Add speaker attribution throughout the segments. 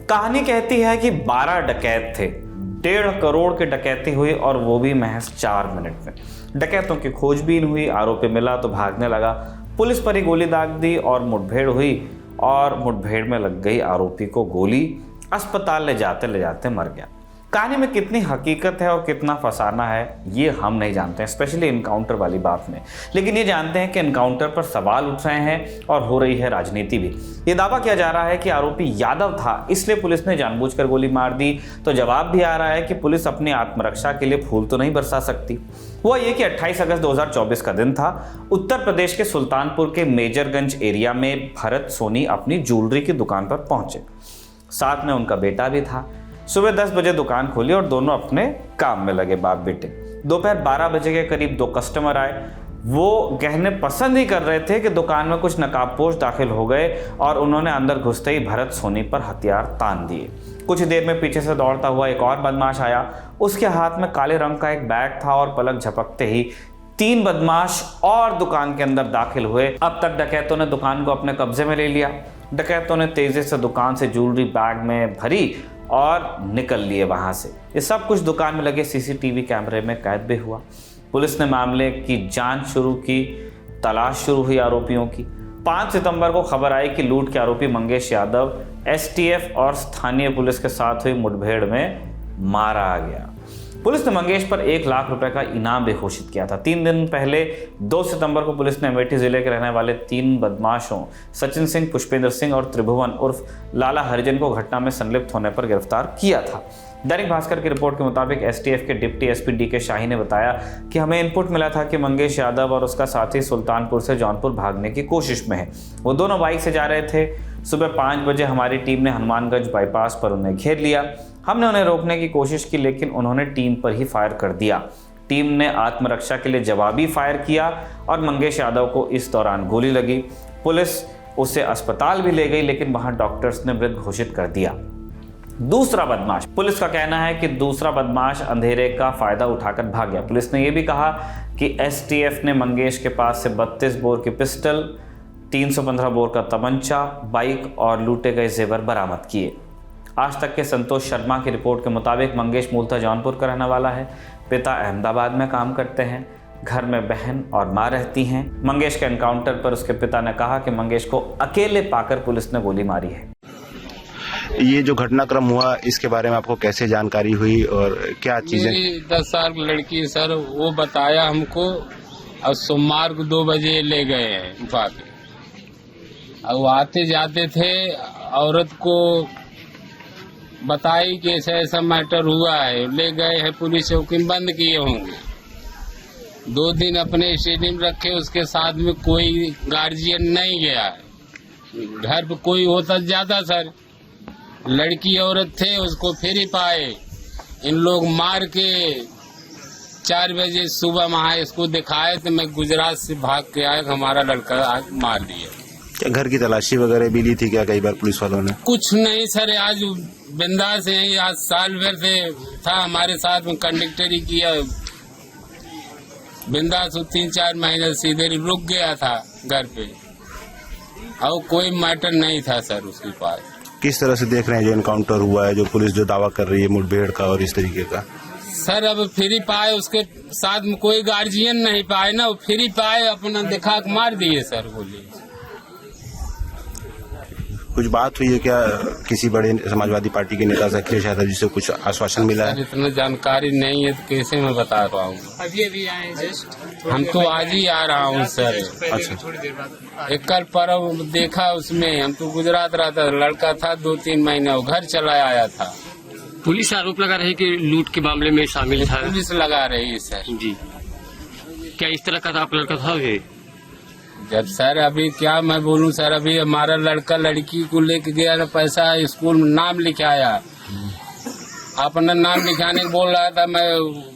Speaker 1: कहानी कहती है कि 12 डकैत थे, 1.5 करोड़ की डकैती हुई और वो भी महज 4 मिनट में। डकैतों की खोजबीन हुई, आरोपी मिला तो भागने लगा, पुलिस पर ही गोली दाग दी और मुठभेड़ हुई और मुठभेड़ में लग गई आरोपी को गोली, अस्पताल ले जाते मर गया। कहानी में कितनी हकीकत है और कितना फसाना है ये हम नहीं जानते हैं, स्पेशली इनकाउंटर वाली बात में। लेकिन ये जानते हैं कि इनकाउंटर पर सवाल उठ रहे हैं और हो रही है राजनीति भी। ये दावा किया जा रहा है कि आरोपी यादव था, इसलिए पुलिस ने जानबूझकर गोली मार दी। तो जवाब भी आ रहा है कि पुलिस अपनी आत्मरक्षा के लिए फूल तो नहीं बरसा सकती। हुआ ये कि 28 अगस्त 2024 का दिन था। उत्तर प्रदेश के सुल्तानपुर के मेजरगंज एरिया में भरत सोनी अपनी ज्वेलरी की दुकान पर पहुंचे। साथ में उनका बेटा भी था। सुबह 10 बजे दुकान खोली और दोनों अपने काम में लगे, बाप बेटे। दोपहर 12 बजे के करीब 2 कस्टमर आए। वो गहने पसंद ही कर रहे थे कि दुकान में कुछ नकाबपोश दाखिल हो गए और उन्होंने अंदर घुसते ही भरत सोनी पर हथियार तान दिए। कुछ देर में पीछे से दौड़ता हुआ एक और बदमाश आया। उसके हाथ में काले रंग का एक बैग था और पलक झपकते ही 3 बदमाश और दुकान के अंदर दाखिल हुए। अब तक डकैतों ने दुकान को अपने कब्जे में ले लिया। डकैतों ने तेजी से दुकान से ज्वेलरी बैग में भरी और निकल लिए वहां से। ये सब कुछ दुकान में लगे सीसीटीवी कैमरे में कैद भी हुआ। पुलिस ने मामले की जांच शुरू की, तलाश शुरू हुई आरोपियों की। 5 सितंबर को खबर आई कि लूट के आरोपी मंगेश यादव एसटीएफ और स्थानीय पुलिस के साथ हुई मुठभेड़ में मारा गया। पुलिस ने मंगेश पर 1 लाख रुपए का इनाम भी घोषित किया था। 3 दिन पहले 2 सितंबर को पुलिस ने अमेठी जिले के रहने वाले 3 बदमाशों सचिन सिंह, पुष्पेंद्र सिंह और त्रिभुवन उर्फ लाला हरिजन को घटना में संलिप्त होने पर गिरफ्तार किया था। दैनिक भास्कर की रिपोर्ट के मुताबिक एसटीएफ के डिप्टी एसपी डीके शाही ने बताया कि हमें इनपुट मिला था कि मंगेश यादव और उसका साथी सुल्तानपुर से जौनपुर भागने की कोशिश में है। वो दोनों बाइक से जा रहे थे। सुबह 5 बजे हमारी टीम ने हनुमानगंज बाईपास पर उन्हें घेर लिया। हमने उन्हें रोकने की कोशिश की, लेकिन उन्होंने टीम पर ही फायर कर दिया। टीम ने आत्मरक्षा के लिए जवाबी फायर किया और मंगेश यादव को इस दौरान गोली लगी। पुलिस उसे अस्पताल भी ले गई, लेकिन वहां डॉक्टर्स ने मृत घोषित कर दिया। दूसरा बदमाश, पुलिस का कहना है कि दूसरा बदमाश अंधेरे का फायदा उठाकर भाग गया। पुलिस ने यह भी कहा कि एसटीएफ ने मंगेश के पास से 32 बोर की पिस्टल, 315 बोर का तमंचा, बाइक और लूटे गए जेवर बरामद किए। आज तक के संतोष शर्मा की रिपोर्ट के मुताबिक मंगेश मूलतः जौनपुर का रहने वाला है। पिता अहमदाबाद में काम करते हैं। घर में बहन और मां रहती हैं। मंगेश के एनकाउंटर पर उसके पिता ने कहा कि मंगेश को अकेले पाकर पुलिस ने गोली मारी है।
Speaker 2: ये जो घटनाक्रम हुआ, इसके बारे में आपको कैसे जानकारी हुई और क्या चीजें?
Speaker 3: 10 साल की लड़की सर, वो बताया हमको और सोमवार को 2 बजे ले गए हैं भाग। अब वो आते जाते थे, औरत को बताई कि ऐसा ऐसा मैटर हुआ है, ले गए हैं पुलिस चौकी बंद किए होंगे। 2 दिन अपने स्टेडियम रखे, उसके साथ में कोई गार्जियन नहीं गया है। घर पे कोई होता ज्यादा सर, लड़की औरत थे, उसको फिर ही पाए। इन लोग मार के 4 बजे सुबह वहाँ इसको दिखाए तो मैं गुजरात से भाग के आया, हमारा लड़का मार दिया।
Speaker 2: क्या घर की तलाशी वगैरह भी ली थी क्या कई बार पुलिस वालों ने?
Speaker 3: कुछ नहीं सर, आज बिंदास से ही, आज साल भर से था हमारे साथ में, कंडक्टरी किया बिंदास। 3-4 महीने सीधे रुक गया था घर पे और कोई मैटर नहीं था सर उसके पास।
Speaker 2: किस तरह से देख रहे हैं जो एनकाउंटर हुआ है, जो पुलिस जो दावा कर रही है मुठभेड़ का और इस तरीके का?
Speaker 3: सर अब फ्री पाए, उसके साथ में कोई गार्जियन नहीं पाए ना, वो फ्री पाए, अपना दिखा के मार दिए सर गोली।
Speaker 2: कुछ बात हुई है क्या किसी बड़े समाजवादी पार्टी के नेता से, अखिलेश यादव जी से कुछ आश्वासन मिला है?
Speaker 3: इतना जानकारी नहीं है तो कैसे मैं बता पाऊँ।
Speaker 4: अभी आए जस्ट,
Speaker 3: हम तो आज ही आ रहा हूँ सर।
Speaker 2: अच्छा,
Speaker 3: एक कल पर्व देखा उसमें, हम तो गुजरात रहता, लड़का था 2-3 महीने, वो घर चला आया था।
Speaker 4: पुलिस आरोप लगा रही कि लूट के मामले में शामिल था।
Speaker 3: पुलिस लगा रही है सर
Speaker 4: जी। क्या इस तरह का था आप लड़का था?
Speaker 3: जब सर अभी क्या मैं बोलूं सर, अभी हमारा लड़का लड़की को लेके गया ना, पैसा स्कूल में नाम लिखाया, अपना नाम लिखाने को बोल रहा था, मैं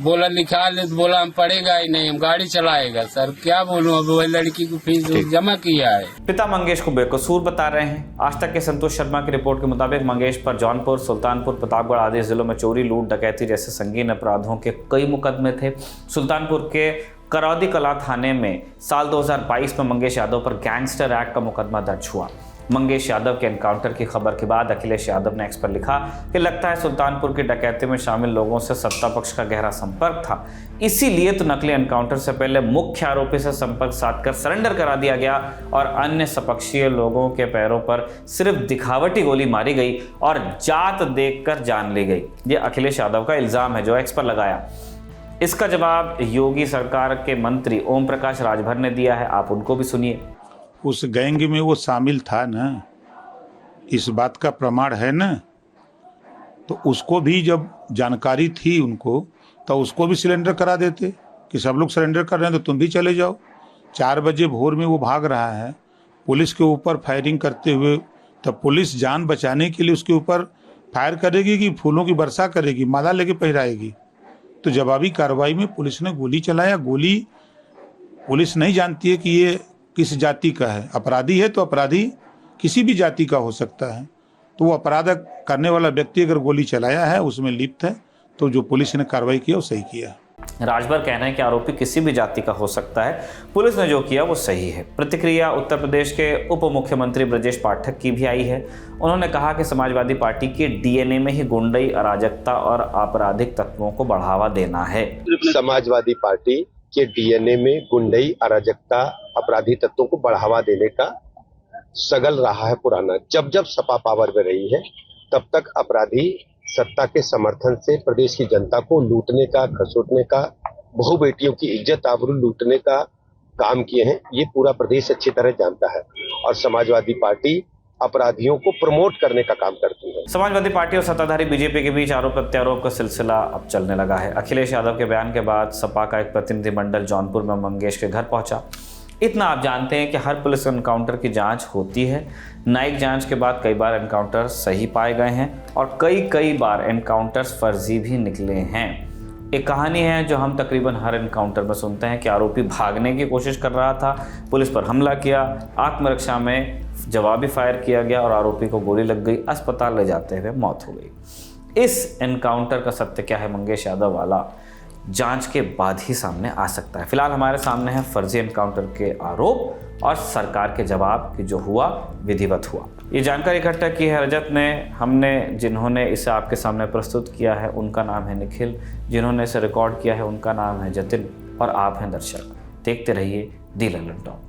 Speaker 3: बोला लिखा ले, तो बोला हम पढ़ेगा ही नहीं, हम गाड़ी चलाएगा। सर क्या बोलूं, अब वही लड़की को फीस जमा किया है।
Speaker 1: पिता मंगेश को बेकसूर बता रहे हैं। आज तक के संतोष शर्मा की रिपोर्ट के मुताबिक मंगेश पर जौनपुर, सुल्तानपुर, प्रतापगढ़ आदि जिलों में चोरी, लूट, डकैती जैसे संगीन अपराधों के कई मुकदमे थे। सुल्तानपुर के करौदी कला थाने में साल 2022 में मंगेश यादव पर गैंगस्टर एक्ट का मुकदमा दर्ज हुआ। मंगेश यादव के एनकाउंटर की खबर के बाद अखिलेश यादव ने एक्स पर लिखा कि लगता है सुल्तानपुर की डकैती में शामिल लोगों से सत्ता पक्ष का गहरा संपर्क था, इसीलिए तो नकली एनकाउंटर से पहले मुख्य आरोपी से संपर्क साधकर सरेंडर करा दिया गया और अन्य सपक्षीय लोगों के पैरों पर सिर्फ दिखावटी गोली मारी गई और जात देखकर जान ली गई। ये अखिलेश यादव का इल्जाम है जो एक्स पर लगाया। इसका जवाब योगी सरकार के मंत्री ओम प्रकाश राजभर ने दिया है, आप उनको भी सुनिए।
Speaker 5: उस गैंग में वो शामिल था ना, इस बात का प्रमाण है ना, तो उसको भी जब जानकारी थी उनको तो उसको भी सिलेंडर करा देते कि सब लोग सरेंडर कर रहे हैं तो तुम भी चले जाओ। 4 बजे भोर में वो भाग रहा है पुलिस के ऊपर फायरिंग करते हुए, तब पुलिस जान बचाने के लिए उसके ऊपर फायर करेगी कि फूलों की वर्षा करेगी, माला लेके पहराएगी। तो जवाबी कार्रवाई में पुलिस ने गोली चलाया। गोली पुलिस नहीं जानती है कि ये किस जाति का है। अपराधी है तो अपराधी किसी भी जाति का हो सकता है, तो वो अपराध करने वाला व्यक्ति अगर गोली चलाया है, उसमें लिप्त है, तो जो पुलिस ने कार्रवाई किया वो सही किया।
Speaker 1: राजभर कहना है कि आरोपी किसी भी जाति का हो सकता है, पुलिस ने जो किया वो सही है। प्रतिक्रिया उत्तर प्रदेश के उप मुख्यमंत्री ब्रजेश पाठक की भी आई है। उन्होंने कहा कि समाजवादी पार्टी के डीएनए में ही गुंडई, अराजकता और आपराधिक तत्वों को बढ़ावा देना है।
Speaker 6: समाजवादी पार्टी के डीएनए में गुंडई, अराजकता, अपराधी तत्वों को बढ़ावा देने का सगल रहा है पुराना। जब जब सपा पावर में रही है तब तक अपराधी सत्ता के समर्थन से प्रदेश की जनता को लूटने का, खसोटने का, बहु बेटियों की इज्जत आबरू लूटने का काम किए हैं। ये पूरा प्रदेश अच्छी तरह जानता है और समाजवादी पार्टी अपराधियों को प्रमोट करने का काम करती है।
Speaker 1: समाजवादी पार्टी और सत्ताधारी बीजेपी के बीच आरोप प्रत्यारोप का सिलसिला अब चलने लगा है। अखिलेश यादव के बयान के बाद सपा का एक प्रतिनिधिमंडल जौनपुर में मंगेश के घर पहुंचा। इतना आप जानते हैं कि हर पुलिस एनकाउंटर की जांच होती है। न्यायिक जांच के बाद कई बार एनकाउंटर सही पाए गए हैं और कई बार एनकाउंटर्स फर्जी भी निकले हैं। एक कहानी है जो हम तकरीबन हर एनकाउंटर में सुनते हैं कि आरोपी भागने की कोशिश कर रहा था, पुलिस पर हमला किया, आत्मरक्षा में जवाबी फायर किया गया और आरोपी को गोली लग गई, अस्पताल ले जाते हुए मौत हो गई। इस एनकाउंटर का सत्य क्या है मंगेश यादव वाला, जांच के बाद ही सामने आ सकता है। फिलहाल हमारे सामने है फर्जी एनकाउंटर के आरोप और सरकार के जवाब कि जो हुआ विधिवत हुआ। ये जानकारी इकट्ठा की है रजत ने। हमने जिन्होंने इसे आपके सामने प्रस्तुत किया है उनका नाम है निखिल, जिन्होंने इसे रिकॉर्ड किया है उनका नाम है जतिन और आप हैं दर्शक। देखते रहिए दी लल्लन टॉप।